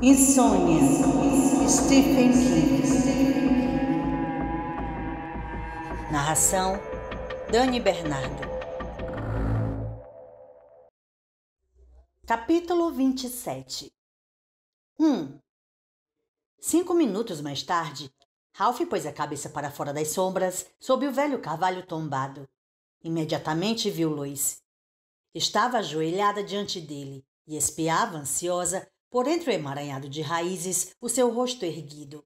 Insônia, Stephen King. Narração, Dani Bernardo. Capítulo 27. 5 minutos mais tarde, Ralph pôs a cabeça para fora das sombras, sob o velho carvalho tombado. Imediatamente viu Lois. Estava ajoelhada diante dele e espiava, ansiosa, por entre o emaranhado de raízes, o seu rosto erguido.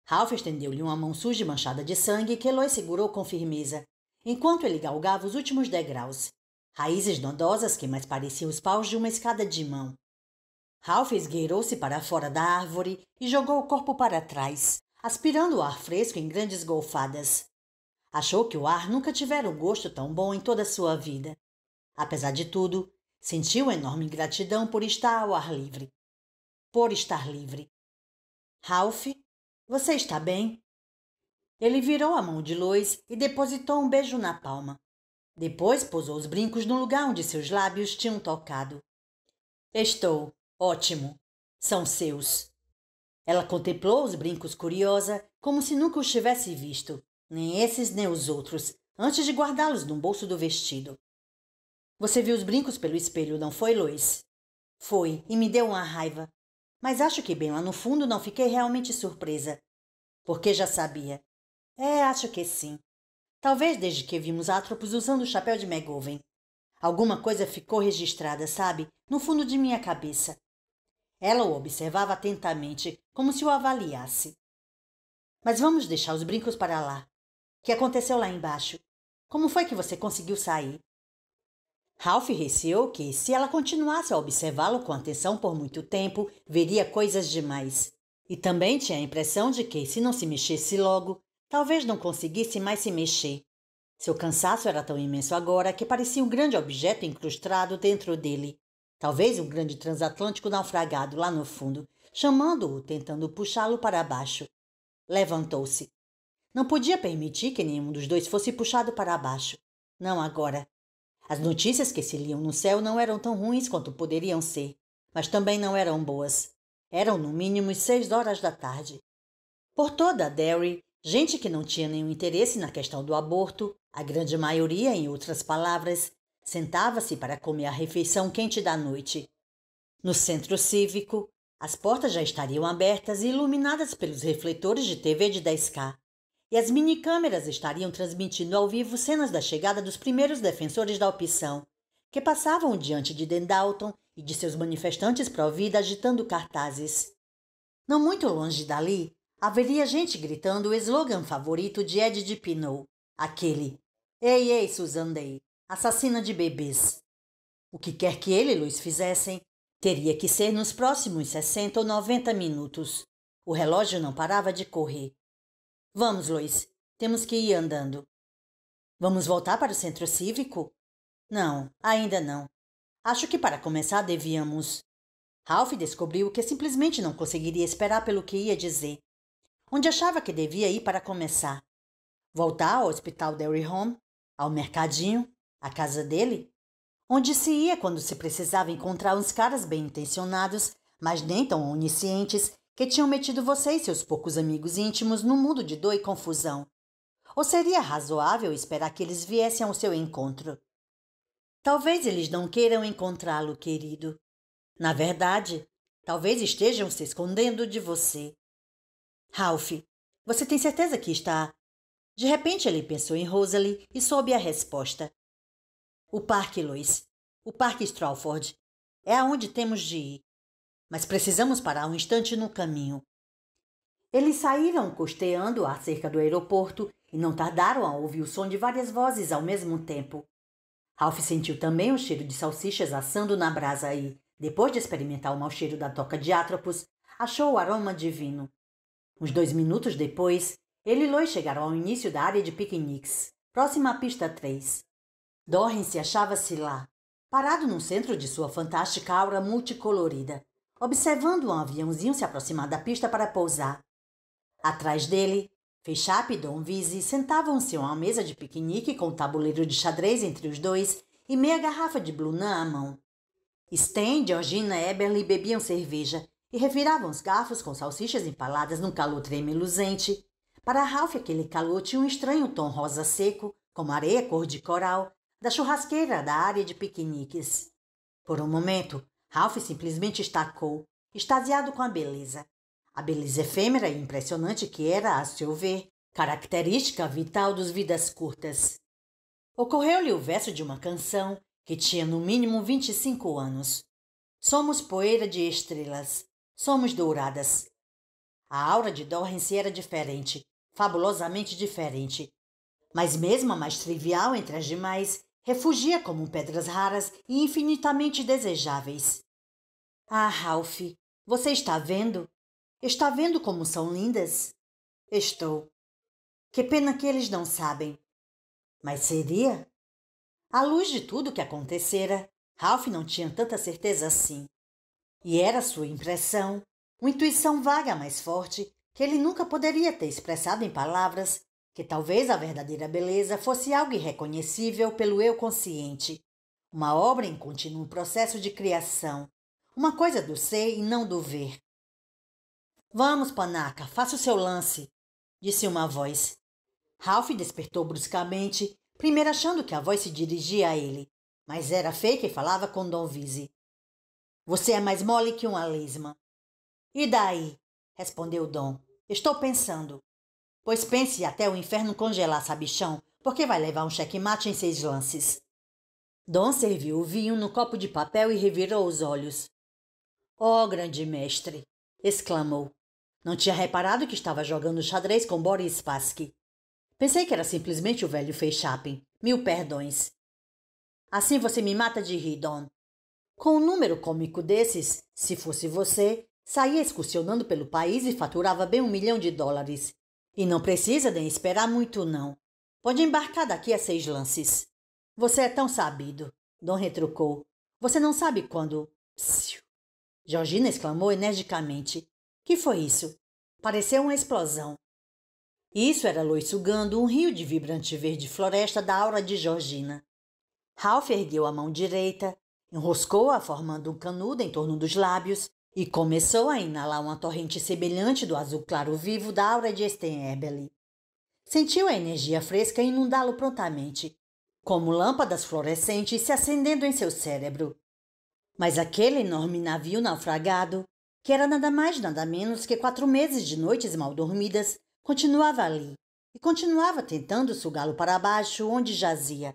Ralph estendeu-lhe uma mão suja e manchada de sangue que Lois segurou com firmeza, enquanto ele galgava os últimos degraus, raízes nodosas que mais pareciam os paus de uma escada de mão. Ralph esgueirou-se para fora da árvore e jogou o corpo para trás, aspirando o ar fresco em grandes golfadas. Achou que o ar nunca tivera um gosto tão bom em toda a sua vida. Apesar de tudo, sentiu enorme gratidão por estar ao ar livre. Por estar livre. Ralph, você está bem? Ele virou a mão de Lois e depositou um beijo na palma. Depois pousou os brincos no lugar onde seus lábios tinham tocado. Estou ótimo. São seus. Ela contemplou os brincos curiosa, como se nunca os tivesse visto, nem esses nem os outros, antes de guardá-los no bolso do vestido. Você viu os brincos pelo espelho, não foi, Lois? Foi, e me deu uma raiva. Mas acho que bem lá no fundo não fiquei realmente surpresa. Porque já sabia. Acho que sim. Talvez desde que vimos Atropos usando o chapéu de McGovern. Alguma coisa ficou registrada, sabe, no fundo de minha cabeça. Ela o observava atentamente, como se o avaliasse. Mas vamos deixar os brincos para lá. O que aconteceu lá embaixo? Como foi que você conseguiu sair? Ralph receou que, se ela continuasse a observá-lo com atenção por muito tempo, veria coisas demais. E também tinha a impressão de que, se não se mexesse logo, talvez não conseguisse mais se mexer. Seu cansaço era tão imenso agora que parecia um grande objeto incrustado dentro dele. Talvez um grande transatlântico naufragado lá no fundo, chamando-o, tentando puxá-lo para baixo. Levantou-se. Não podia permitir que nenhum dos dois fosse puxado para baixo. Não agora. As notícias que se liam no céu não eram tão ruins quanto poderiam ser, mas também não eram boas. Eram no mínimo 6 horas da tarde. Por toda a Derry, gente que não tinha nenhum interesse na questão do aborto, a grande maioria, em outras palavras, sentava-se para comer a refeição quente da noite. No centro cívico, as portas já estariam abertas e iluminadas pelos refletores de TV de 10K. E as minicâmeras estariam transmitindo ao vivo cenas da chegada dos primeiros defensores da opção, que passavam diante de Dan Dalton e de seus manifestantes pró-vida agitando cartazes. Não muito longe dali, haveria gente gritando o slogan favorito de Ed de Pinot, aquele "Ei, ei, Susan Day, assassina de bebês". O que quer que ele e Lois fizessem, teria que ser nos próximos 60 ou 90 minutos. O relógio não parava de correr. Vamos, Lois. Temos que ir andando. Vamos voltar para o centro cívico? Não, ainda não. Acho que para começar devíamos... Ralph descobriu que simplesmente não conseguiria esperar pelo que ia dizer. Onde achava que devia ir para começar? Voltar ao Hospital Derry Home? Ao mercadinho? À casa dele? Onde se ia quando se precisava encontrar uns caras bem-intencionados, mas nem tão oniscientes, que tinham metido você e seus poucos amigos íntimos num mundo de dor e confusão? Ou seria razoável esperar que eles viessem ao seu encontro? Talvez eles não queiram encontrá-lo, querido. Na verdade, talvez estejam se escondendo de você. Ralph, você tem certeza que está... De repente ele pensou em Rosalie e soube a resposta. O parque, Lois. O parque Strawford. É aonde temos de ir. Mas precisamos parar um instante no caminho. Eles saíram costeando a cerca do aeroporto e não tardaram a ouvir o som de várias vozes ao mesmo tempo. Ralph sentiu também o cheiro de salsichas assando na brasa e, depois de experimentar o mau cheiro da toca de Atropos, achou o aroma divino. Uns 2 minutos depois, ele e Lois chegaram ao início da área de piqueniques, próxima à pista 3. Dorrance achava-se lá, parado no centro de sua fantástica aura multicolorida, observando um aviãozinho se aproximar da pista para pousar. Atrás dele, Fechap e Don Visi sentavam-se a uma mesa de piquenique com um tabuleiro de xadrez entre os dois e meia garrafa de Blunan à mão. Stan e Georgina Eberly bebiam cerveja e reviravam os garfos com salsichas empaladas num calor tremuluzente. Para Ralph, aquele calor tinha um estranho tom rosa seco, como areia cor de coral, da churrasqueira da área de piqueniques. Por um momento, Ralph simplesmente estacou, extasiado com a beleza. A beleza efêmera e impressionante que era, a seu ver, característica vital dos vidas curtas. Ocorreu-lhe o verso de uma canção que tinha no mínimo 25 anos. Somos poeira de estrelas, somos douradas. A aura de Dorrance era diferente, fabulosamente diferente. Mas mesmo a mais trivial entre as demais, refugia como pedras raras e infinitamente desejáveis. Ah, Ralph, você está vendo? Está vendo como são lindas? Estou. Que pena que eles não sabem. Mas seria? À luz de tudo o que acontecera, Ralph não tinha tanta certeza assim. E era sua impressão, uma intuição vaga mais forte, que ele nunca poderia ter expressado em palavras, que talvez a verdadeira beleza fosse algo irreconhecível pelo eu consciente, uma obra em contínuo processo de criação, uma coisa do ser e não do ver. Vamos, panaca, faça o seu lance, disse uma voz. Ralph despertou bruscamente, primeiro achando que a voz se dirigia a ele, mas era Fay que falava com Don Vizzy. Você é mais mole que uma lesma. E daí? Respondeu Dom. Estou pensando. Pois pense até o inferno congelar, sabichão, porque vai levar um checkmate em 6 lances. Dom serviu o vinho no copo de papel e revirou os olhos. Oh, grande mestre! Exclamou. Não tinha reparado que estava jogando xadrez com Boris Spassky. Pensei que era simplesmente o velho Fechapin. 1000 perdões. Assim você me mata de rir, Don. Com um número cômico desses, se fosse você, saía excursionando pelo país e faturava bem $1 milhão. E não precisa nem esperar muito, não. Pode embarcar daqui a 6 lances. Você é tão sabido, Dom retrucou. Você não sabe quando... Psiu. Georgina exclamou energicamente. Que foi isso? Pareceu uma explosão. Isso era Lois sugando um rio de vibrante verde floresta da aura de Georgina. Ralph ergueu a mão direita, enroscou-a formando um canudo em torno dos lábios e começou a inalar uma torrente semelhante do azul claro vivo da aura de Sten Eberle. Sentiu a energia fresca inundá-lo prontamente, como lâmpadas fluorescentes se acendendo em seu cérebro. Mas aquele enorme navio naufragado, que era nada mais nada menos que 4 meses de noites mal dormidas, continuava ali e continuava tentando sugá-lo para baixo onde jazia.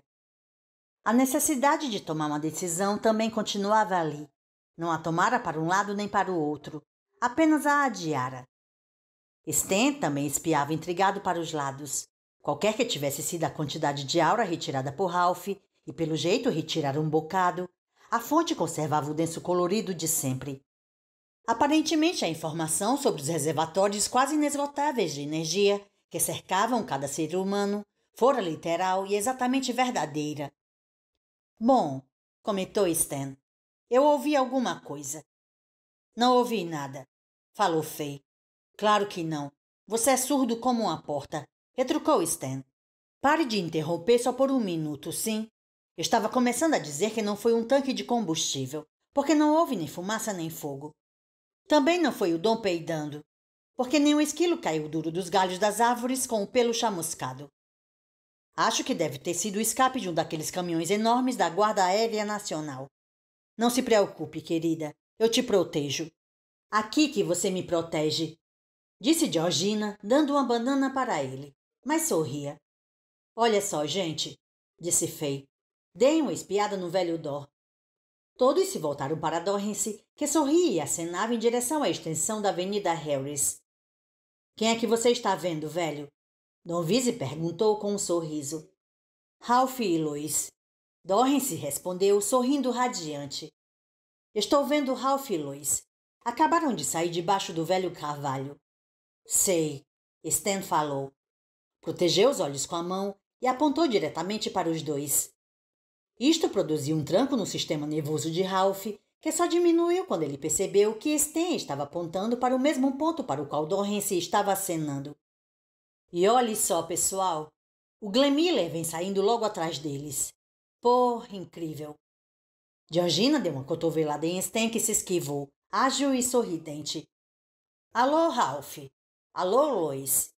A necessidade de tomar uma decisão também continuava ali. Não a tomara para um lado nem para o outro, apenas a adiara. Sten também espiava intrigado para os lados. Qualquer que tivesse sido a quantidade de aura retirada por Ralph, e pelo jeito retiraram um bocado, a fonte conservava o denso colorido de sempre. Aparentemente a informação sobre os reservatórios quase inesgotáveis de energia que cercavam cada ser humano fora literal e exatamente verdadeira. Bom, comentou Sten, eu ouvi alguma coisa. Não ouvi nada, falou Fay. Claro que não. Você é surdo como uma porta, retrucou Sten. Pare de interromper só por 1 minuto, sim? Estava começando a dizer que não foi um tanque de combustível, porque não houve nem fumaça nem fogo. Também não foi o Dom peidando, porque nenhum esquilo caiu duro dos galhos das árvores com o pelo chamuscado. Acho que deve ter sido o escape de um daqueles caminhões enormes da Guarda Aérea Nacional. Não se preocupe, querida, eu te protejo. Aqui que você me protege, disse Georgina, dando uma banana para ele, mas sorria. Olha só, gente, disse Fay. Deem uma espiada no velho Dor. Todos se voltaram para Dorrance, que sorria e acenava em direção à extensão da Avenida Harris. Quem é que você está vendo, velho? Don Vizzy perguntou com um sorriso. Ralph e Lois. Dorrance respondeu, sorrindo radiante. Estou vendo Ralph e Lois. Acabaram de sair debaixo do velho carvalho. Sei, Sten falou. Protegeu os olhos com a mão e apontou diretamente para os dois. Isto produziu um tranco no sistema nervoso de Ralph, que só diminuiu quando ele percebeu que Sten estava apontando para o mesmo ponto para o qual Dorrance estava acenando. E olhe só, pessoal, o Glenn Miller vem saindo logo atrás deles. Incrível. Georgina deu uma cotovelada em Sten que se esquivou, ágil e sorridente. Alô, Ralph. Alô, Lois.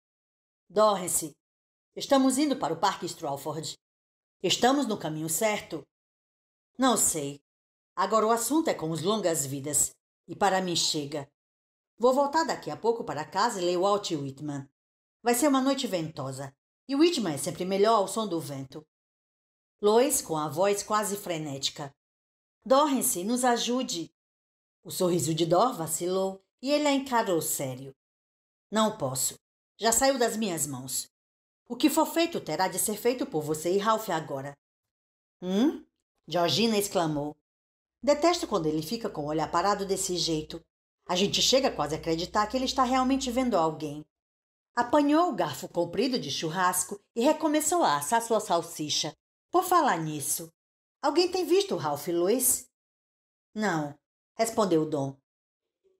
Dorrance. Estamos indo para o Parque Strawford. Estamos no caminho certo? Não sei. Agora o assunto é com os longas-vidas. E para mim chega. Vou voltar daqui a pouco para casa e ler Walt Whitman. Vai ser uma noite ventosa. E Whitman é sempre melhor ao som do vento. Lois, com a voz quase frenética. Dorrance, nos ajude. O sorriso de Dor vacilou e ele a encarou sério. Não posso. Já saiu das minhas mãos. O que for feito terá de ser feito por você e Ralph agora. Georgina exclamou. Detesto quando ele fica com o olhar parado desse jeito. A gente chega quase a acreditar que ele está realmente vendo alguém. Apanhou o garfo comprido de churrasco e recomeçou a assar sua salsicha. Por falar nisso, alguém tem visto o Ralph e Lois? Não, respondeu Dom.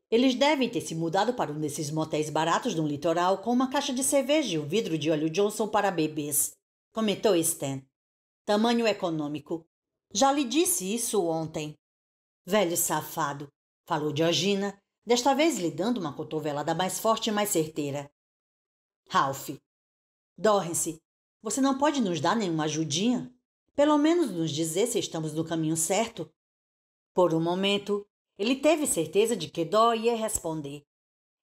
Eles devem ter se mudado para um desses motéis baratos no litoral com uma caixa de cerveja e um vidro de óleo Johnson para bebês, comentou Stan. Tamanho econômico. Já lhe disse isso ontem. Velho safado, falou Georgina, desta vez lhe dando uma cotovelada mais forte e mais certeira. Ralph. Dorrance, você não pode nos dar nenhuma ajudinha? Pelo menos nos dizer se estamos no caminho certo? Por um momento, ele teve certeza de que Dó ia responder.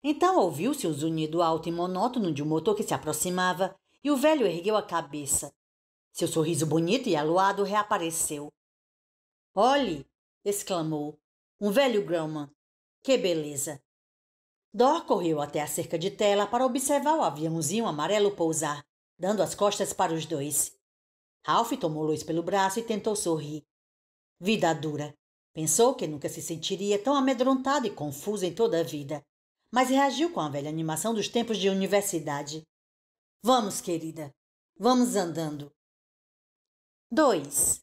Então ouviu-se o zunido alto e monótono de um motor que se aproximava e o velho ergueu a cabeça. Seu sorriso bonito e aluado reapareceu. Olhe! Exclamou. Um velho Grumman. Que beleza! Dor correu até a cerca de tela para observar o aviãozinho amarelo pousar, dando as costas para os dois. Ralph tomou Lois pelo braço e tentou sorrir. Vida dura. Pensou que nunca se sentiria tão amedrontado e confuso em toda a vida, mas reagiu com a velha animação dos tempos de universidade. Vamos, querida. Vamos andando. 2.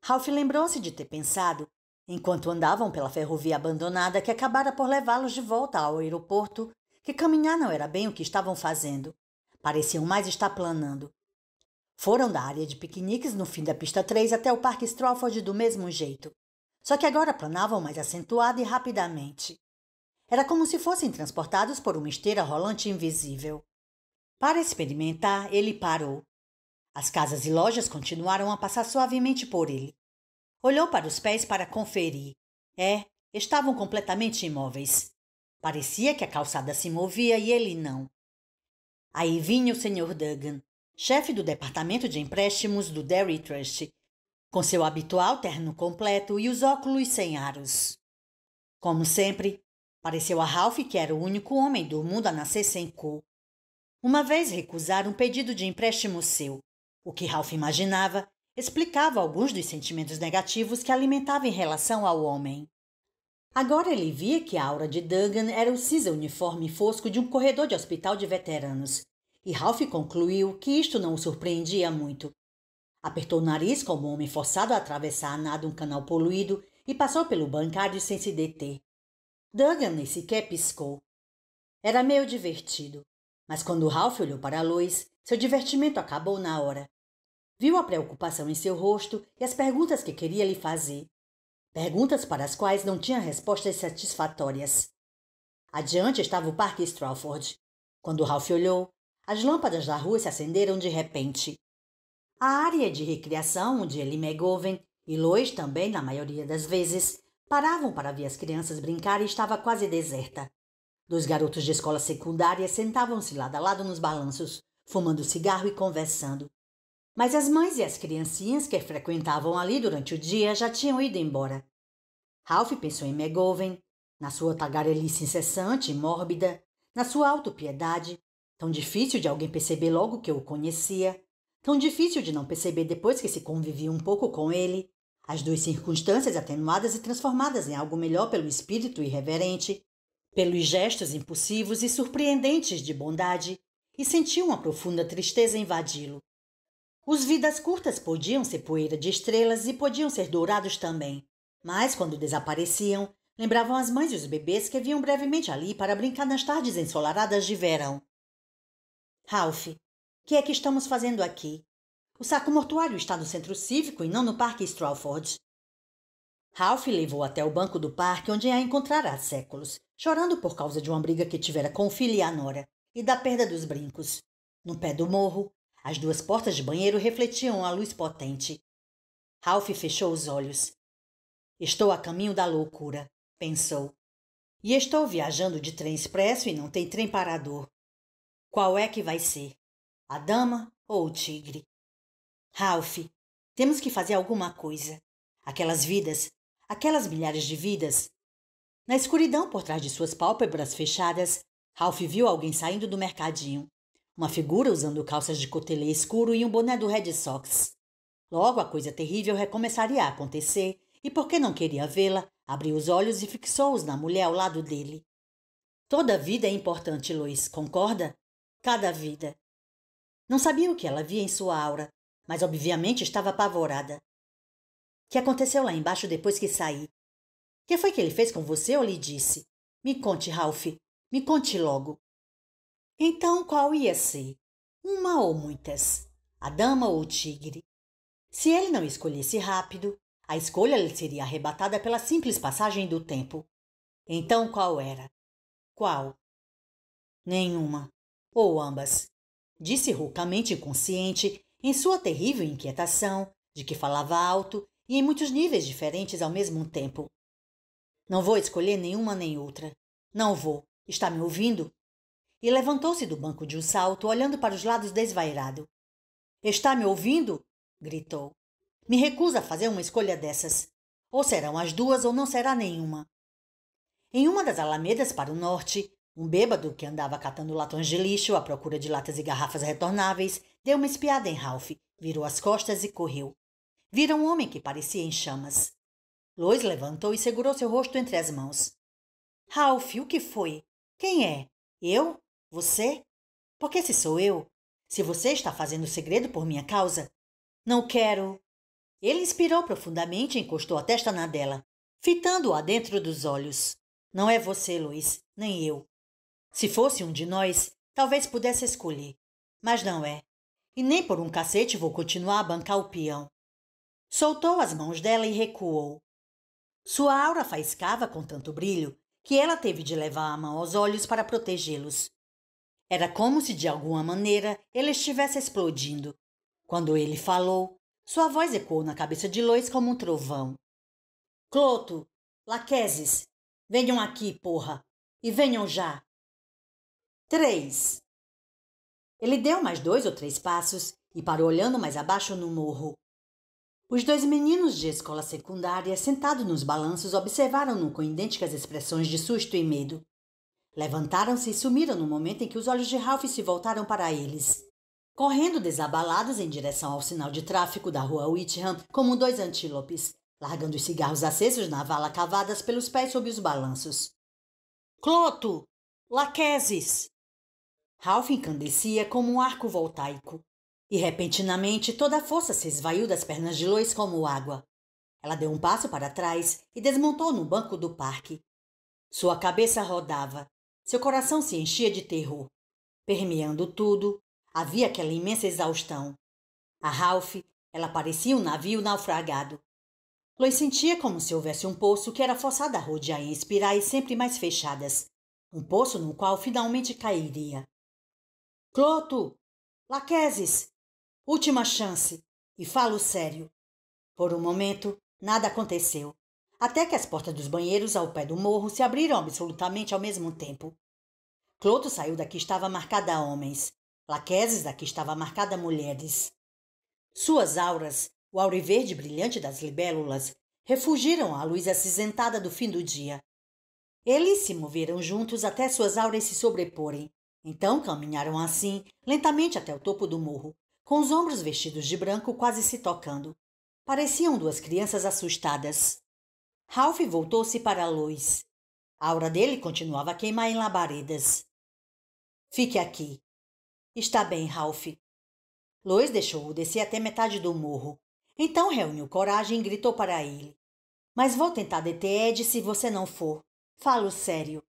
Ralph lembrou-se de ter pensado, enquanto andavam pela ferrovia abandonada que acabara por levá-los de volta ao aeroporto, que caminhar não era bem o que estavam fazendo. Pareciam mais estar planando. Foram da área de piqueniques no fim da pista 3 até o Parque Strawford do mesmo jeito. Só que agora planavam mais acentuado e rapidamente. Era como se fossem transportados por uma esteira rolante invisível. Para experimentar, ele parou. As casas e lojas continuaram a passar suavemente por ele. Olhou para os pés para conferir. Estavam completamente imóveis. Parecia que a calçada se movia e ele não. Aí vinha o Sr. Duggan, chefe do departamento de empréstimos do Dairy Trust, com seu habitual terno completo e os óculos sem aros. Como sempre, pareceu a Ralph que era o único homem do mundo a nascer sem cor. Uma vez recusaram um pedido de empréstimo seu. O que Ralph imaginava explicava alguns dos sentimentos negativos que alimentava em relação ao homem. Agora ele via que a aura de Duggan era o cinza uniforme fosco de um corredor de hospital de veteranos, e Ralph concluiu que isto não o surpreendia muito. Apertou o nariz como um homem forçado a atravessar a nado um canal poluído e passou pelo bancário sem se deter. Duggan nem sequer piscou. Era meio divertido, mas quando Ralph olhou para Lois, seu divertimento acabou na hora. Viu a preocupação em seu rosto e as perguntas que queria lhe fazer. Perguntas para as quais não tinha respostas satisfatórias. Adiante estava o Parque Strawford. Quando Ralph olhou, as lâmpadas da rua se acenderam de repente. A área de recreação onde ele e McGovern, e Lois também, na maioria das vezes, paravam para ver as crianças brincarem estava quase deserta. Dois garotos de escola secundária sentavam-se lado a lado nos balanços, fumando cigarro e conversando. Mas as mães e as criancinhas que frequentavam ali durante o dia já tinham ido embora. Ralph pensou em McGovern, na sua tagarelice incessante e mórbida, na sua autopiedade, tão difícil de alguém perceber logo que o conhecia, tão difícil de não perceber depois que se convivia um pouco com ele, as duas circunstâncias atenuadas e transformadas em algo melhor pelo espírito irreverente, pelos gestos impulsivos e surpreendentes de bondade, e sentiu uma profunda tristeza invadi-lo. Os vidas curtas podiam ser poeira de estrelas e podiam ser dourados também, mas quando desapareciam, lembravam as mães e os bebês que vinham brevemente ali para brincar nas tardes ensolaradas de verão. Ralph, que é que estamos fazendo aqui? O saco mortuário está no centro cívico e não no Parque Strawford. Ralph levou até o banco do parque, onde a encontrara há séculos, chorando por causa de uma briga que tivera com o filho e a nora, e da perda dos brincos. No pé do morro, as duas portas de banheiro refletiam a luz potente. Ralph fechou os olhos. Estou a caminho da loucura, pensou. E estou viajando de trem expresso e não tem trem parador. Qual é que vai ser? A dama ou o tigre? Ralph, temos que fazer alguma coisa. Aquelas vidas, aquelas milhares de vidas. Na escuridão por trás de suas pálpebras fechadas, Ralph viu alguém saindo do mercadinho. Uma figura usando calças de cotelê escuro e um boné do Red Sox. Logo a coisa terrível recomeçaria a acontecer e, porque não queria vê-la, abriu os olhos e fixou-os na mulher ao lado dele. Toda vida é importante, Lois, concorda? Cada vida. Não sabia o que ela via em sua aura, mas obviamente estava apavorada. O que aconteceu lá embaixo depois que saí? O que foi que ele fez com você ou lhe disse? Me conte, Ralph. Me conte logo. Então qual ia ser? Uma ou muitas? A dama ou o tigre? Se ele não escolhesse rápido, a escolha lhe seria arrebatada pela simples passagem do tempo. Então qual era? Qual? Nenhuma. Ou ambas. Disse roucamente inconsciente, em sua terrível inquietação, de que falava alto e em muitos níveis diferentes ao mesmo tempo. Não vou escolher nenhuma nem outra. Não vou. Está me ouvindo? E levantou-se do banco de um salto, olhando para os lados desvairado. Está me ouvindo? Gritou. Me recuso a fazer uma escolha dessas. Ou serão as duas ou não será nenhuma. Em uma das alamedas para o norte, um bêbado que andava catando latões de lixo à procura de latas e garrafas retornáveis deu uma espiada em Ralph, virou as costas e correu. Vira um homem que parecia em chamas. Lois levantou e segurou seu rosto entre as mãos. Ralph, o que foi? Quem é? Eu? Você? Porque se sou eu? Se você está fazendo segredo por minha causa? Não quero. Ele inspirou profundamente e encostou a testa na dela, fitando-a dentro dos olhos. Não é você, Lois, nem eu. Se fosse um de nós, talvez pudesse escolher. Mas não é. E nem por um cacete vou continuar a bancar o peão. Soltou as mãos dela e recuou. Sua aura faiscava com tanto brilho que ela teve de levar a mão aos olhos para protegê-los. Era como se, de alguma maneira, ele estivesse explodindo. Quando ele falou, sua voz ecoou na cabeça de Lois como um trovão. Cloto, Laquesis, venham aqui, porra, e venham já. 3. Ele deu mais 2 ou 3 passos e parou olhando mais abaixo no morro. Os 2 meninos de escola secundária, sentados nos balanços, observaram-no com idênticas expressões de susto e medo. Levantaram-se e sumiram no momento em que os olhos de Ralph se voltaram para eles, correndo desabalados em direção ao sinal de tráfego da rua Wickham como 2 antílopes, largando os cigarros acesos na vala cavadas pelos pés sob os balanços. Cloto! Laquesis! Ralph encandecia como um arco voltaico, e repentinamente toda a força se esvaiu das pernas de Lois como água. Ela deu um passo para trás e desmontou no banco do parque. Sua cabeça rodava, seu coração se enchia de terror. Permeando tudo, havia aquela imensa exaustão. A Ralph, ela parecia um navio naufragado. Lois sentia como se houvesse um poço que era forçado a rodear em espirais sempre mais fechadas. Um poço no qual finalmente cairia. Cloto! Laquesis! Última chance! E falo sério. Por um momento, nada aconteceu, até que as portas dos banheiros ao pé do morro se abriram absolutamente ao mesmo tempo. Cloto saiu da que estava marcada a homens. Laquesis da que estava marcada a mulheres. Suas auras, o auriverde brilhante das libélulas, refugiram à luz acinzentada do fim do dia. Eles se moveram juntos até suas auras se sobreporem. Então caminharam assim, lentamente até o topo do morro, com os ombros vestidos de branco quase se tocando. Pareciam 2 crianças assustadas. Ralph voltou-se para Lois. A aura dele continuava a queimar em labaredas. Fique aqui. Está bem, Ralph. Lois deixou-o descer até metade do morro. Então reuniu coragem e gritou para ele. Mas vou tentar deter Ed se você não for. Falo sério.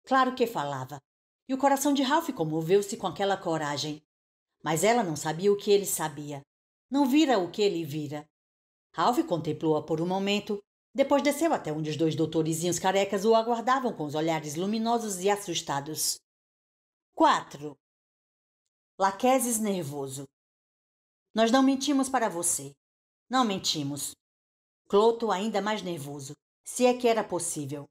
Claro que falava. E o coração de Ralph comoveu-se com aquela coragem. Mas ela não sabia o que ele sabia. Não vira o que ele vira. Ralph contemplou-a por um momento, Depois desceu até onde os dois doutorizinhos carecas o aguardavam com os olhares luminosos e assustados. 4. Laquesis nervoso. Nós não mentimos para você. Não mentimos. Cloto ainda mais nervoso, se é que era possível.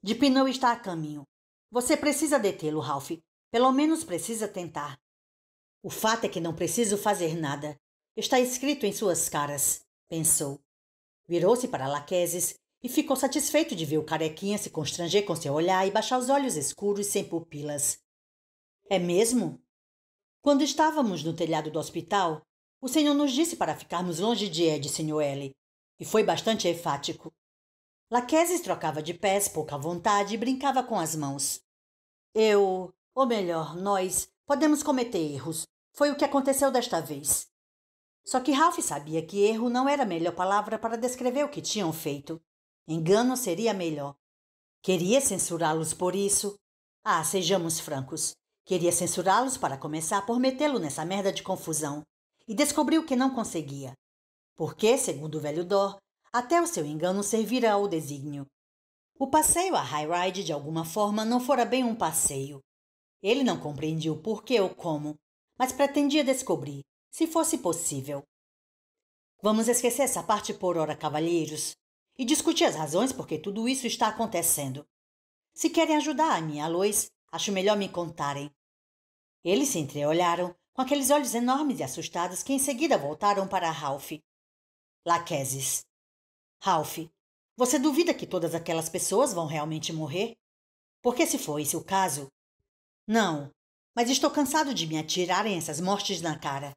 Dipinot está a caminho. Você precisa detê-lo, Ralph. Pelo menos precisa tentar. O fato é que não preciso fazer nada. Está escrito em suas caras, pensou. Virou-se para Laquesis e ficou satisfeito de ver o carequinha se constranger com seu olhar e baixar os olhos escuros sem pupilas. É mesmo? Quando estávamos no telhado do hospital, o senhor nos disse para ficarmos longe de Ed, Sr. L. E foi bastante enfático. Laquesis trocava de pés, pouca vontade, e brincava com as mãos. Ou melhor, nós, podemos cometer erros. Foi o que aconteceu desta vez. Só que Ralph sabia que erro não era a melhor palavra para descrever o que tinham feito. Engano seria melhor. Queria censurá-los por isso. Sejamos francos. Queria censurá-los para começar por metê-lo nessa merda de confusão. E descobriu que não conseguia. Porque, segundo o velho Dor, até o seu engano servira ao desígnio. O passeio a High Ride, de alguma forma, não fora bem um passeio. Ele não compreendia o porquê ou como, mas pretendia descobrir, se fosse possível. Vamos esquecer essa parte por ora, cavalheiros, e discutir as razões por que tudo isso está acontecendo. Se querem ajudar a minha Lois, acho melhor me contarem. Eles se entreolharam, com aqueles olhos enormes e assustados que em seguida voltaram para Ralph. Laquesis. Ralph, você duvida que todas aquelas pessoas vão realmente morrer? Porque se for esse o caso... Não, mas estou cansado de me atirarem essas mortes na cara.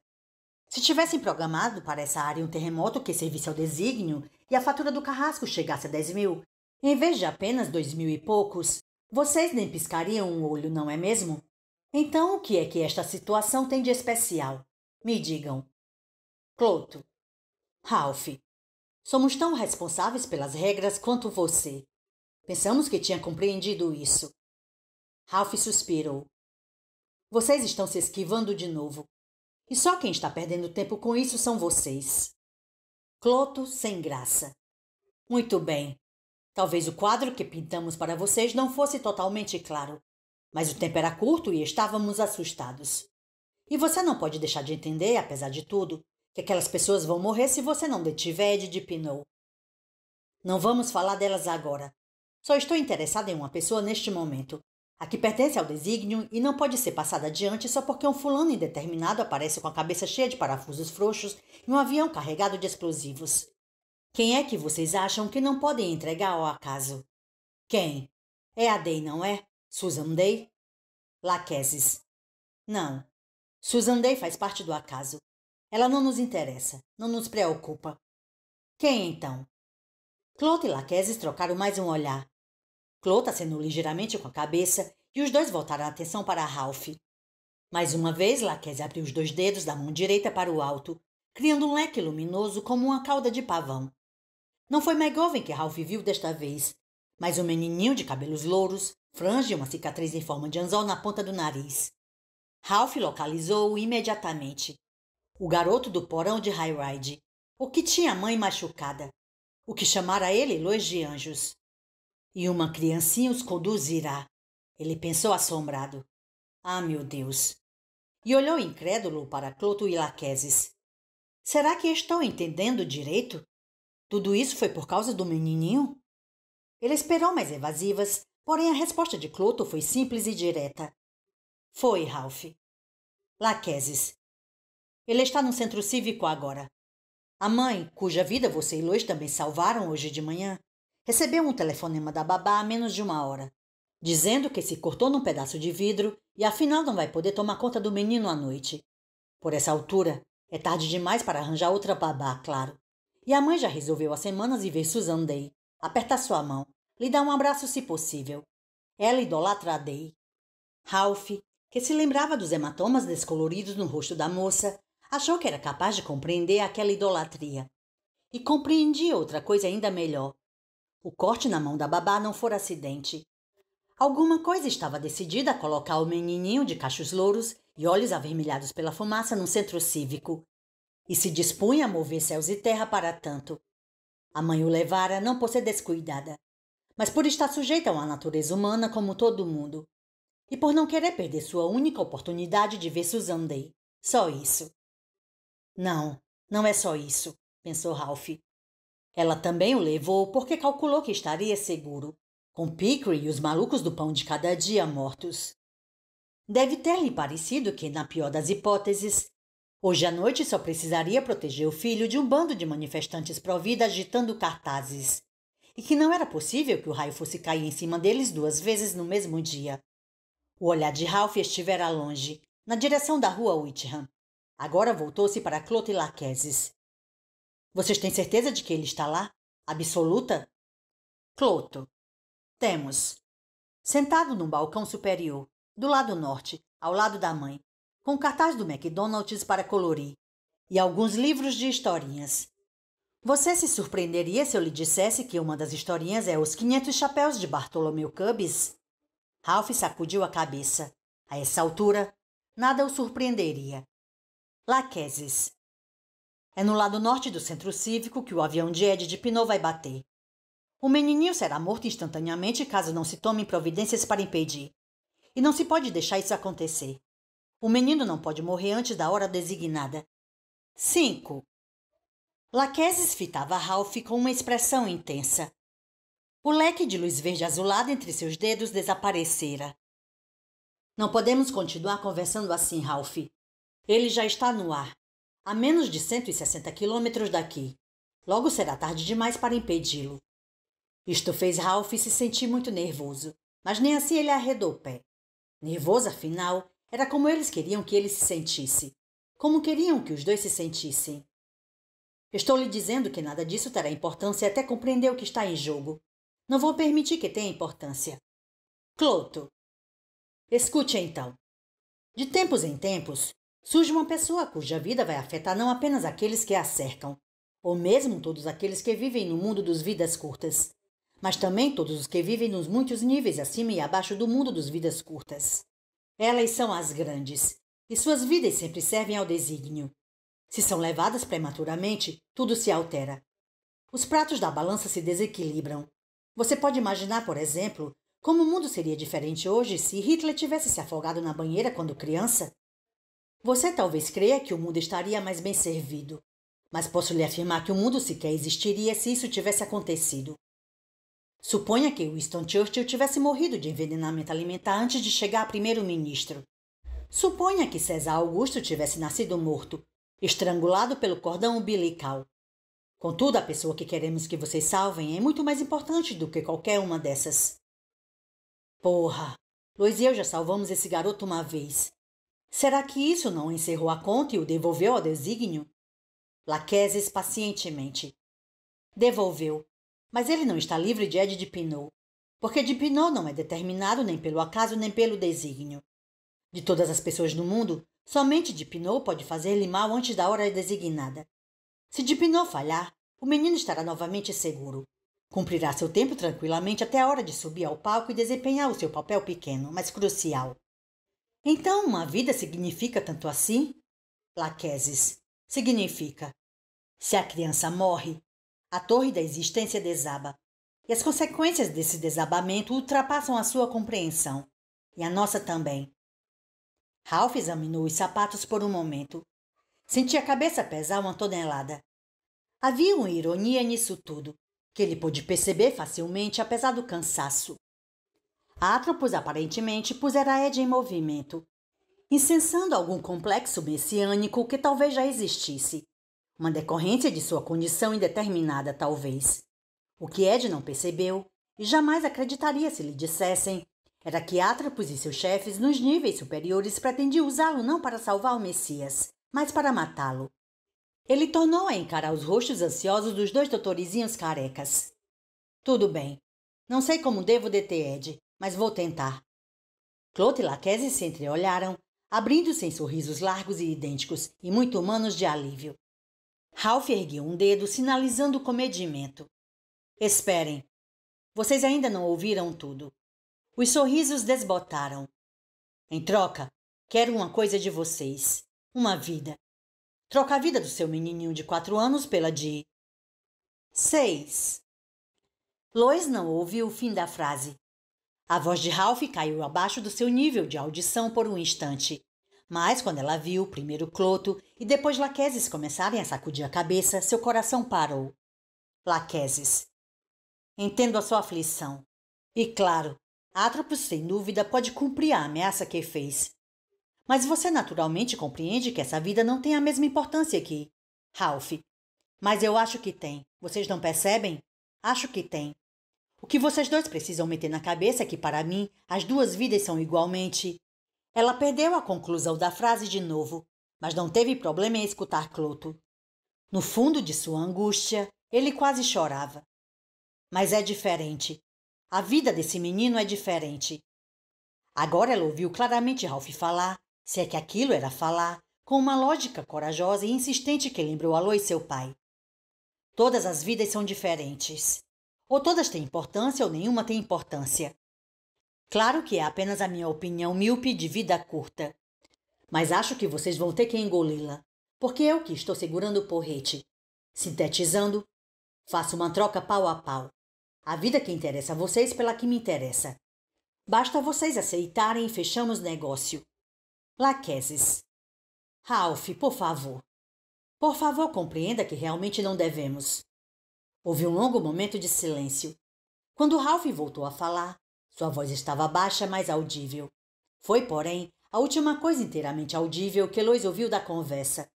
Se tivessem programado para essa área um terremoto que servisse ao desígnio e a fatura do carrasco chegasse a 10.000, em vez de apenas 2.000 e poucos, vocês nem piscariam um olho, não é mesmo? Então, o que é que esta situação tem de especial? Me digam. Cloto. Ralph. Somos tão responsáveis pelas regras quanto você. Pensamos que tinha compreendido isso. Ralph suspirou. Vocês estão se esquivando de novo. E só quem está perdendo tempo com isso são vocês. Cloto sem graça. Muito bem. Talvez o quadro que pintamos para vocês não fosse totalmente claro. Mas o tempo era curto e estávamos assustados. E você não pode deixar de entender, apesar de tudo, que aquelas pessoas vão morrer se você não detiver Ed Dipinot. Não vamos falar delas agora. Só estou interessada em uma pessoa neste momento, a que pertence ao desígnio e não pode ser passada adiante só porque um fulano indeterminado aparece com a cabeça cheia de parafusos frouxos e um avião carregado de explosivos. Quem é que vocês acham que não podem entregar ao acaso? Quem? É a Day, não é? Susan Day? Laquesis. Não. Susan Day faz parte do acaso. Ela não nos interessa, não nos preocupa. Quem então? Cloto e Laquesis trocaram mais um olhar. Cloto acenou ligeiramente com a cabeça e os dois voltaram a atenção para Ralph. Mais uma vez, Laquesis abriu os 2 dedos da mão direita para o alto, criando um leque luminoso como uma cauda de pavão. Não foi McGovern que Ralph viu desta vez, mas um menininho de cabelos louros, franja e uma cicatriz em forma de anzol na ponta do nariz. Ralph localizou-o imediatamente. O garoto do porão de High Ride, o que tinha a mãe machucada, o que chamara ele Lois de Anjos. E uma criancinha os conduzirá, ele pensou assombrado. Meu Deus! E olhou incrédulo para Cloto e Laquesis. Será que estou entendendo direito? Tudo isso foi por causa do menininho? Ele esperou mais evasivas, porém a resposta de Cloto foi simples e direta. Foi, Ralph. Laquesis. Ele está no centro cívico agora. A mãe, cuja vida você e Lois também salvaram hoje de manhã, recebeu um telefonema da babá há menos de 1 hora, dizendo que se cortou num pedaço de vidro e afinal não vai poder tomar conta do menino à noite. Por essa altura, é tarde demais para arranjar outra babá, claro. E a mãe já resolveu há semanas ir ver Susan Day, apertar sua mão, lhe dar um abraço se possível. Ela idolatra a Day. Ralph, que se lembrava dos hematomas descoloridos no rosto da moça, achou que era capaz de compreender aquela idolatria. E compreendia outra coisa ainda melhor. O corte na mão da babá não fora acidente. Alguma coisa estava decidida a colocar o menininho de cachos louros e olhos avermelhados pela fumaça num centro cívico. E se dispunha a mover céus e terra para tanto. A mãe o levara não por ser descuidada, mas por estar sujeita a uma natureza humana como todo mundo, e por não querer perder sua única oportunidade de ver Susan Day. Só isso. Não, não é só isso, pensou Ralph. Ela também o levou porque calculou que estaria seguro, com Pickery e os malucos do pão de cada dia mortos. Deve ter-lhe parecido que, na pior das hipóteses, hoje à noite só precisaria proteger o filho de um bando de manifestantes pró-vida agitando cartazes, e que não era possível que o raio fosse cair em cima deles 2 vezes no mesmo dia. O olhar de Ralph estivera longe, na direção da rua Wickham. Agora voltou-se para Clote Laquesis. Vocês têm certeza de que ele está lá? Absoluta? Cloto. Temos. Sentado num balcão superior, do lado norte, ao lado da mãe, com o cartaz do McDonald's para colorir e alguns livros de historinhas. Você se surpreenderia se eu lhe dissesse que uma das historinhas é Os 500 Chapéus de Bartholomew Cubbs? Ralph sacudiu a cabeça. A essa altura, nada o surpreenderia. Laquesis. É no lado norte do centro cívico que o avião de Ed de Pinot vai bater. O menininho será morto instantaneamente caso não se tomem providências para impedir. E não se pode deixar isso acontecer. O menino não pode morrer antes da hora designada. 5. Laquesis fitava Ralph com uma expressão intensa. O leque de luz verde azulada entre seus dedos desaparecera. Não podemos continuar conversando assim, Ralph. Ele já está no ar, a menos de 160 quilômetros daqui. Logo será tarde demais para impedi-lo. Isto fez Ralph se sentir muito nervoso, mas nem assim ele arredou o pé. Nervoso, afinal, era como eles queriam que ele se sentisse. Como queriam que os dois se sentissem. Estou lhe dizendo que nada disso terá importância até compreender o que está em jogo. Não vou permitir que tenha importância. Cloto. Escute então. De tempos em tempos, surge uma pessoa cuja vida vai afetar não apenas aqueles que a cercam, ou mesmo todos aqueles que vivem no mundo dos vidas curtas, mas também todos os que vivem nos muitos níveis acima e abaixo do mundo dos vidas curtas. Elas são as grandes, e suas vidas sempre servem ao desígnio. Se são levadas prematuramente, tudo se altera. Os pratos da balança se desequilibram. Você pode imaginar, por exemplo, como o mundo seria diferente hoje se Hitler tivesse se afogado na banheira quando criança? Você talvez creia que o mundo estaria mais bem servido, mas posso lhe afirmar que o mundo sequer existiria se isso tivesse acontecido. Suponha que Winston Churchill tivesse morrido de envenenamento alimentar antes de chegar a primeiro-ministro. Suponha que César Augusto tivesse nascido morto, estrangulado pelo cordão umbilical. Contudo, a pessoa que queremos que vocês salvem é muito mais importante do que qualquer uma dessas. Porra! Lois e eu já salvamos esse garoto uma vez. Será que isso não encerrou a conta e o devolveu ao desígnio? Laquesis pacientemente. Devolveu. Mas ele não está livre de Ed de Pinot, porque de Pinot não é determinado nem pelo acaso nem pelo desígnio. De todas as pessoas no mundo, somente de Pinot pode fazer-lhe mal antes da hora designada. Se de Pinot falhar, o menino estará novamente seguro. Cumprirá seu tempo tranquilamente até a hora de subir ao palco e desempenhar o seu papel pequeno, mas crucial. Então, uma vida significa tanto assim? Laquesis. Significa. Se a criança morre, a torre da existência desaba. E as consequências desse desabamento ultrapassam a sua compreensão. E a nossa também. Ralph examinou os sapatos por um momento. Sentia a cabeça pesar 1 tonelada. Havia uma ironia nisso tudo, que ele pôde perceber facilmente apesar do cansaço. Atropos aparentemente pusera Ed em movimento, incensando algum complexo messiânico que talvez já existisse. Uma decorrência de sua condição indeterminada, talvez. O que Ed não percebeu, e jamais acreditaria se lhe dissessem, era que Atropos e seus chefes nos níveis superiores pretendiam usá-lo não para salvar o Messias, mas para matá-lo. Ele tornou a encarar os rostos ansiosos dos 2 doutorizinhos carecas. Tudo bem. Não sei como devo deter Ed, mas vou tentar. Clote e Laquesis se entreolharam, abrindo-se em sorrisos largos e idênticos e muito humanos de alívio. Ralph ergueu um dedo, sinalizando comedimento. Esperem. Vocês ainda não ouviram tudo. Os sorrisos desbotaram. Em troca, quero uma coisa de vocês. Uma vida. Troca a vida do seu menininho de 4 anos pela de... 6. Lois não ouviu o fim da frase. A voz de Ralph caiu abaixo do seu nível de audição por um instante. Mas quando ela viu primeiro Cloto e depois Laquesis começarem a sacudir a cabeça, seu coração parou. Laquesis. Entendo a sua aflição. E claro, Atropos sem dúvida pode cumprir a ameaça que fez. Mas você naturalmente compreende que essa vida não tem a mesma importância que Ralph. Mas eu acho que tem. Vocês não percebem? Acho que tem. O que vocês dois precisam meter na cabeça é que, para mim, as duas vidas são igualmente... Ela perdeu a conclusão da frase de novo, mas não teve problema em escutar Cloto. No fundo de sua angústia, ele quase chorava. Mas é diferente. A vida desse menino é diferente. Agora ela ouviu claramente Ralph falar, se é que aquilo era falar, com uma lógica corajosa e insistente que lembrou a Lois seu pai. Todas as vidas são diferentes. Ou todas têm importância ou nenhuma tem importância. Claro que é apenas a minha opinião míope de vida curta. Mas acho que vocês vão ter que engoli-la, porque eu que estou segurando o porrete. Sintetizando, faço uma troca pau a pau. A vida que interessa a vocês pela que me interessa. Basta vocês aceitarem e fechamos negócio. Laquesis. Ralph, por favor. Por favor, compreenda que realmente não devemos. Houve um longo momento de silêncio. Quando Ralph voltou a falar, sua voz estava baixa, mas audível. Foi, porém, a última coisa inteiramente audível que Lois ouviu da conversa.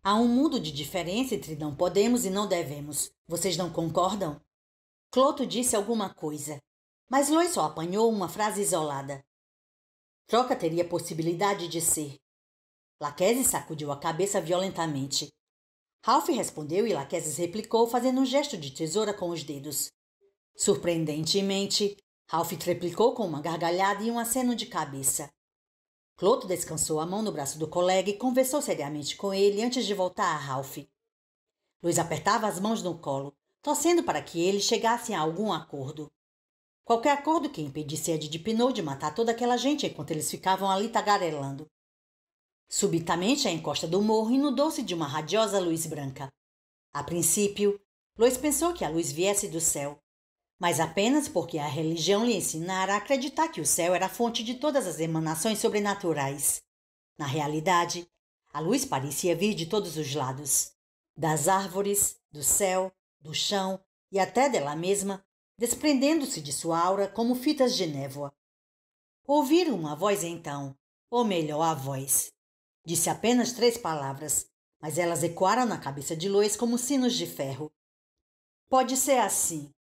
Há um mundo de diferença entre não podemos e não devemos. Vocês não concordam? Cloto disse alguma coisa, mas Lois só apanhou uma frase isolada. Troca teria possibilidade de ser. Laquesis sacudiu a cabeça violentamente. Ralph respondeu e Laquesis replicou, fazendo um gesto de tesoura com os dedos. Surpreendentemente, Ralph treplicou com uma gargalhada e um aceno de cabeça. Cloto descansou a mão no braço do colega e conversou seriamente com ele antes de voltar a Ralph. Lois apertava as mãos no colo, torcendo para que eles chegassem a algum acordo. Qualquer acordo que impedisse Ed de Pinot de matar toda aquela gente enquanto eles ficavam ali tagarelando. Subitamente, a encosta do morro inundou-se de uma radiosa luz branca. A princípio, Lois pensou que a luz viesse do céu, mas apenas porque a religião lhe ensinara a acreditar que o céu era a fonte de todas as emanações sobrenaturais. Na realidade, a luz parecia vir de todos os lados, das árvores, do céu, do chão e até dela mesma, desprendendo-se de sua aura como fitas de névoa. Ouviram uma voz então, ou melhor, a voz. Disse apenas 3 palavras, mas elas ecoaram na cabeça de Lois como sinos de ferro. Pode ser assim.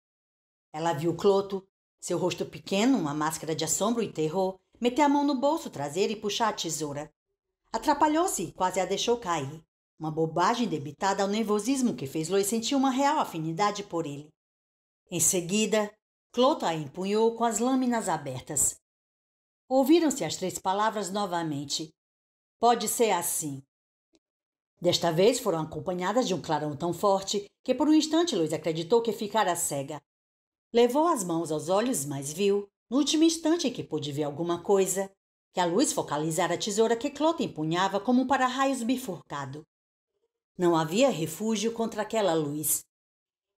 Ela viu Cloto, seu rosto pequeno, uma máscara de assombro e terror, meter a mão no bolso traseiro e puxar a tesoura. Atrapalhou-se e quase a deixou cair. Uma bobagem debitada ao nervosismo que fez Lois sentir uma real afinidade por ele. Em seguida, Cloto a empunhou com as lâminas abertas. Ouviram-se as 3 palavras novamente. Pode ser assim. Desta vez foram acompanhadas de um clarão tão forte que por um instante Lois acreditou que ficara cega. Levou as mãos aos olhos, mas viu, no último instante em que pôde ver alguma coisa, que a luz focalizara a tesoura que Cloto empunhava como um para-raios bifurcado. Não havia refúgio contra aquela luz.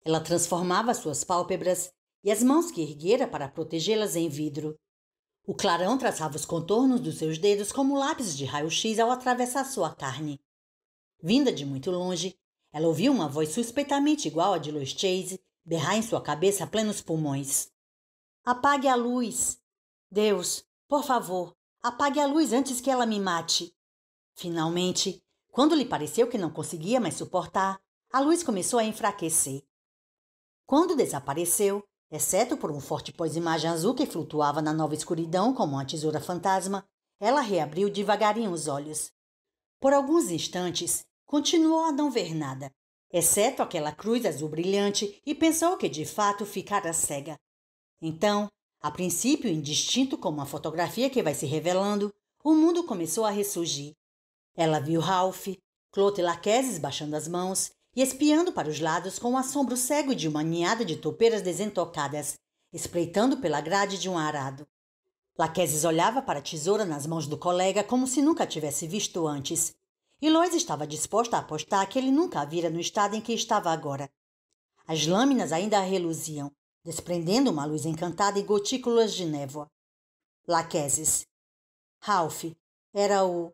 Ela transformava suas pálpebras e as mãos que erguera para protegê-las em vidro. O clarão traçava os contornos dos seus dedos como lápis de raio-x ao atravessar sua carne. Vinda de muito longe, ela ouviu uma voz suspeitamente igual à de Lois Chase berrar em sua cabeça a plenos pulmões. Apague a luz! Deus, por favor, apague a luz antes que ela me mate. Finalmente, quando lhe pareceu que não conseguia mais suportar, a luz começou a enfraquecer. Quando desapareceu, exceto por um forte pós-imagem azul que flutuava na nova escuridão como uma tesoura fantasma, ela reabriu devagarinho os olhos. Por alguns instantes, continuou a não ver nada, exceto aquela cruz azul brilhante, e pensou que de fato ficara cega. Então, a princípio indistinto como uma fotografia que vai se revelando, o mundo começou a ressurgir. Ela viu Ralph, Cloto e Laquesis baixando as mãos e espiando para os lados com o assombro cego de uma ninhada de toupeiras desentocadas, espreitando pela grade de um arado. Laquesis olhava para a tesoura nas mãos do colega como se nunca a tivesse visto antes, e Lois estava disposta a apostar que ele nunca a vira no estado em que estava agora. As lâminas ainda reluziam, desprendendo uma luz encantada e gotículas de névoa. Laquesis. Ralph. Era o...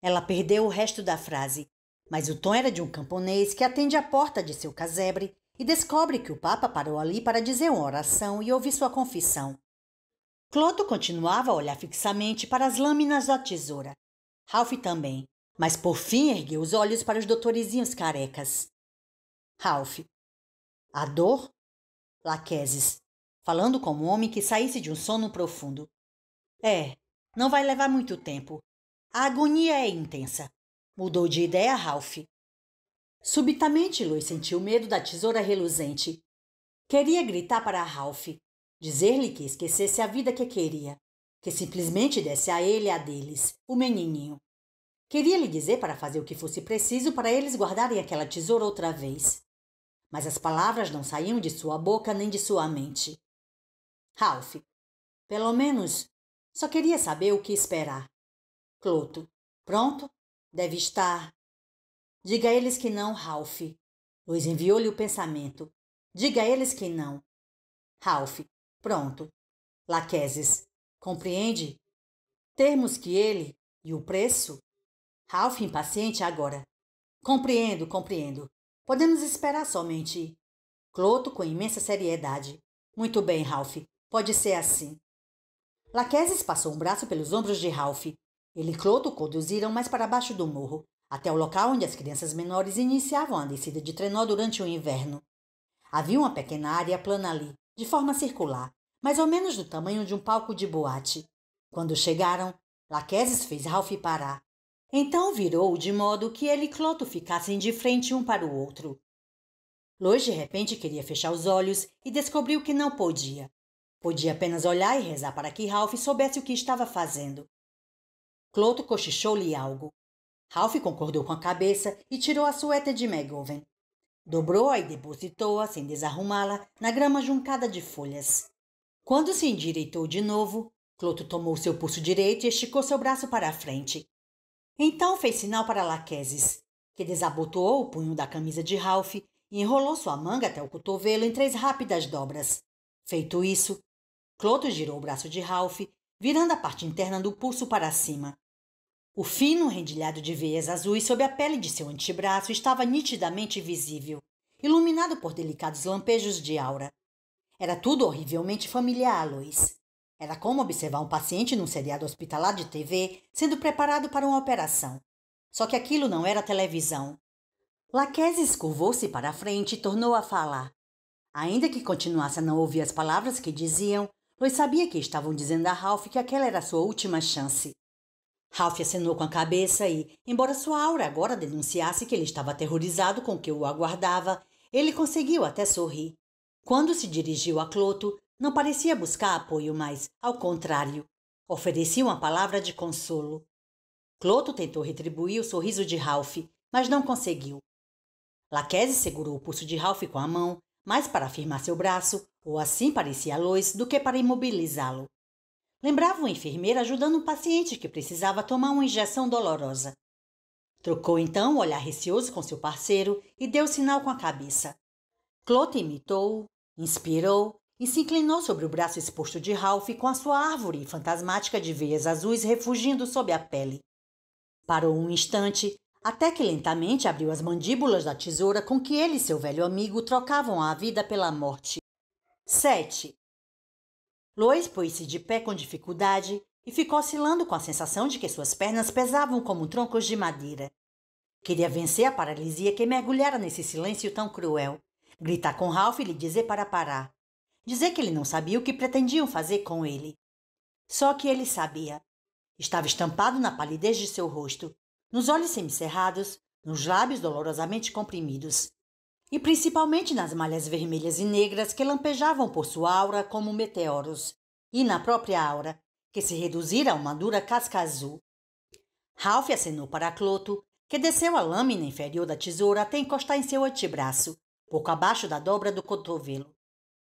Ela perdeu o resto da frase, mas o tom era de um camponês que atende à porta de seu casebre e descobre que o Papa parou ali para dizer uma oração e ouvir sua confissão. Cloto continuava a olhar fixamente para as lâminas da tesoura. Ralph também, mas por fim ergueu os olhos para os doutorizinhos carecas. Ralph. A dor? Laquesis, falando como um homem que saísse de um sono profundo. Não vai levar muito tempo. A agonia é intensa. Mudou de ideia Ralph. Subitamente, Lois sentiu medo da tesoura reluzente. Queria gritar para Ralph, dizer-lhe que esquecesse a vida que queria, que simplesmente desse a ele a deles, o menininho. Queria lhe dizer para fazer o que fosse preciso para eles guardarem aquela tesoura outra vez. Mas as palavras não saíam de sua boca nem de sua mente. Ralph. Pelo menos, só queria saber o que esperar. Cloto. Pronto? Deve estar... Diga a eles que não, Ralph. Lois enviou-lhe o pensamento. Diga a eles que não. Ralph. Pronto. Laquesis. Compreende? Termos que ele... E o preço? Ralph impaciente agora. Compreendo. Podemos esperar somente. Cloto com imensa seriedade. Muito bem, Ralph. Pode ser assim. Laquesis passou um braço pelos ombros de Ralph. Ele e Cloto conduziram mais para baixo do morro, até o local onde as crianças menores iniciavam a descida de trenó durante o inverno. Havia uma pequena área plana ali, de forma circular, mais ou menos do tamanho de um palco de boate. Quando chegaram, Laquesis fez Ralph parar. Então virou de modo que ele e Cloto ficassem de frente um para o outro. Lois de repente queria fechar os olhos e descobriu que não podia. Podia apenas olhar e rezar para que Ralph soubesse o que estava fazendo. Cloto cochichou-lhe algo. Ralph concordou com a cabeça e tirou a suéter de McGovern. Dobrou-a e depositou-a, sem desarrumá-la, na grama juncada de folhas. Quando se endireitou de novo, Cloto tomou seu pulso direito e esticou seu braço para a frente. Então fez sinal para Laquesis, que desabotoou o punho da camisa de Ralph e enrolou sua manga até o cotovelo em 3 rápidas dobras. Feito isso, Cloto girou o braço de Ralph, virando a parte interna do pulso para cima. O fino rendilhado de veias azuis sob a pele de seu antebraço estava nitidamente visível, iluminado por delicados lampejos de aura. Era tudo horrivelmente familiar a Lois. Era como observar um paciente num seriado hospitalar de TV sendo preparado para uma operação. Só que aquilo não era televisão. Laquesis curvou-se para a frente e tornou a falar. Ainda que continuasse a não ouvir as palavras que diziam, Lois sabia que estavam dizendo a Ralph que aquela era a sua última chance. Ralph acenou com a cabeça e, embora sua aura agora denunciasse que ele estava aterrorizado com o que o aguardava, ele conseguiu até sorrir. Quando se dirigiu a Cloto, não parecia buscar apoio, mas, ao contrário, oferecia uma palavra de consolo. Cloto tentou retribuir o sorriso de Ralph, mas não conseguiu. Laquesis segurou o pulso de Ralph com a mão, mais para afirmar seu braço, ou assim parecia a Lois, do que para imobilizá-lo. Lembrava uma enfermeira ajudando um paciente que precisava tomar uma injeção dolorosa. Trocou então um olhar receoso com seu parceiro e deu sinal com a cabeça. Cloto imitou, inspirou e se inclinou sobre o braço exposto de Ralph com a sua árvore fantasmática de veias azuis refugindo sob a pele. Parou um instante, até que lentamente abriu as mandíbulas da tesoura com que ele e seu velho amigo trocavam a vida pela morte. 7. Lois pôs-se de pé com dificuldade e ficou oscilando com a sensação de que suas pernas pesavam como troncos de madeira. Queria vencer a paralisia que mergulhara nesse silêncio tão cruel. Gritar com Ralph e lhe dizer para parar. Dizer que ele não sabia o que pretendiam fazer com ele. Só que ele sabia. Estava estampado na palidez de seu rosto, nos olhos semicerrados, nos lábios dolorosamente comprimidos. E principalmente nas malhas vermelhas e negras que lampejavam por sua aura como meteoros, e na própria aura, que se reduzira a uma dura casca azul. Ralph acenou para Cloto, que desceu a lâmina inferior da tesoura até encostar em seu antebraço, pouco abaixo da dobra do cotovelo.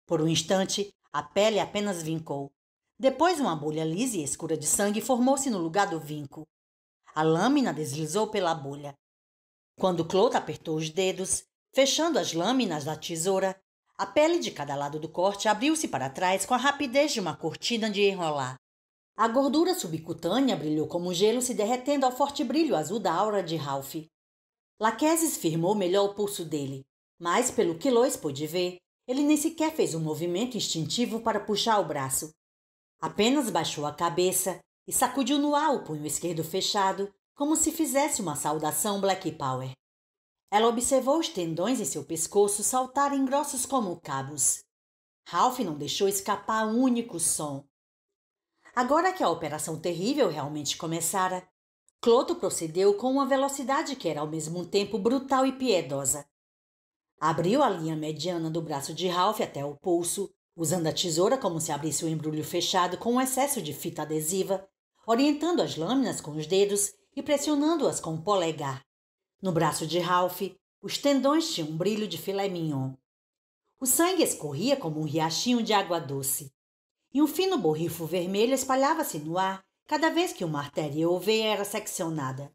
Por um instante, a pele apenas vincou. Depois uma bolha lisa e escura de sangue formou-se no lugar do vinco. A lâmina deslizou pela bolha. Quando Cloto apertou os dedos, Fechando as lâminas da tesoura, a pele de cada lado do corte abriu-se para trás com a rapidez de uma cortina de enrolar. A gordura subcutânea brilhou como gelo se derretendo ao forte brilho azul da aura de Ralph. Laquesis firmou melhor o pulso dele, mas, pelo que Lois pôde ver, ele nem sequer fez um movimento instintivo para puxar o braço. Apenas baixou a cabeça e sacudiu no ar o punho esquerdo fechado, como se fizesse uma saudação Black Power. Ela observou os tendões em seu pescoço saltarem grossos como cabos. Ralph não deixou escapar um único som. Agora que a operação terrível realmente começara, Cloto procedeu com uma velocidade que era ao mesmo tempo brutal e piedosa. Abriu a linha mediana do braço de Ralph até o pulso, usando a tesoura como se abrisse o embrulho fechado com um excesso de fita adesiva, orientando as lâminas com os dedos e pressionando-as com o polegar. No braço de Ralph, os tendões tinham um brilho de filé mignon. O sangue escorria como um riachinho de água doce. E um fino borrifo vermelho espalhava-se no ar cada vez que uma artéria ou veia era seccionada.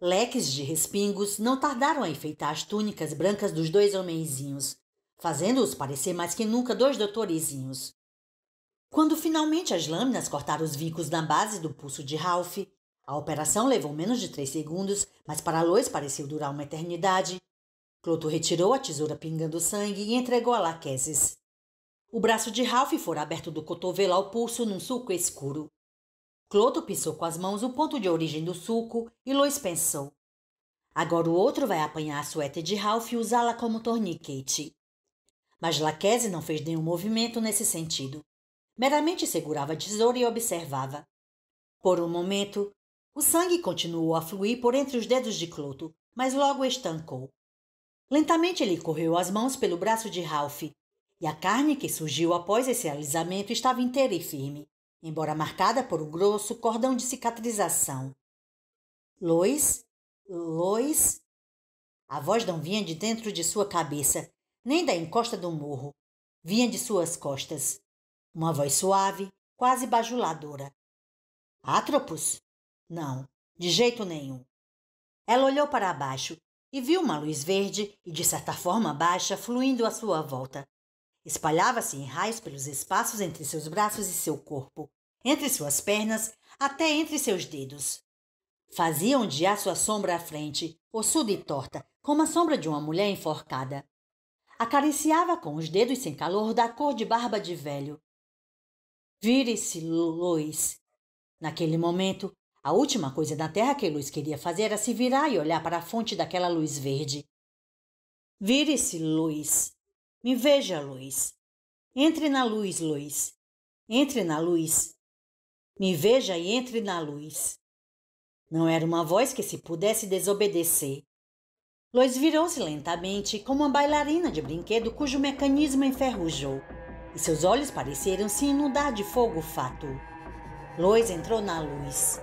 Leques de respingos não tardaram a enfeitar as túnicas brancas dos dois homenzinhos, fazendo-os parecer mais que nunca dois doutorezinhos. Quando finalmente as lâminas cortaram os vincos na base do pulso de Ralph, a operação levou menos de 3 segundos, mas para Lois pareceu durar uma eternidade. Cloto retirou a tesoura pingando sangue e entregou a Laquesis. O braço de Ralph fora aberto do cotovelo ao pulso num sulco escuro. Cloto pisou com as mãos o ponto de origem do sulco e Lois pensou. Agora o outro vai apanhar a suéter de Ralph e usá-la como torniquete. Mas Laquesis não fez nenhum movimento nesse sentido. Meramente segurava a tesoura e observava. Por um momento, o sangue continuou a fluir por entre os dedos de Cloto, mas logo estancou. Lentamente ele correu as mãos pelo braço de Ralph, e a carne que surgiu após esse alisamento estava inteira e firme, embora marcada por um grosso cordão de cicatrização. Lois? Lois? A voz não vinha de dentro de sua cabeça, nem da encosta do morro. Vinha de suas costas. Uma voz suave, quase bajuladora. Atropos? Não, de jeito nenhum. Ela olhou para baixo e viu uma luz verde e, de certa forma baixa, fluindo à sua volta. Espalhava-se em raios pelos espaços entre seus braços e seu corpo, entre suas pernas, até entre seus dedos. Fazia ondear sua sombra à frente, ossuda e torta, como a sombra de uma mulher enforcada. Acariciava com os dedos sem calor da cor de barba de velho. Vire-se, Lois. Naquele momento, a última coisa na terra que Lois queria fazer era se virar e olhar para a fonte daquela luz verde. Vire-se, Lois. Me veja, Lois. Entre na luz, Lois. Entre na luz. Me veja e entre na luz. Não era uma voz que se pudesse desobedecer. Lois virou-se lentamente, como uma bailarina de brinquedo cujo mecanismo enferrujou, e seus olhos pareceram se inundar de fogo fato. Lois entrou na luz.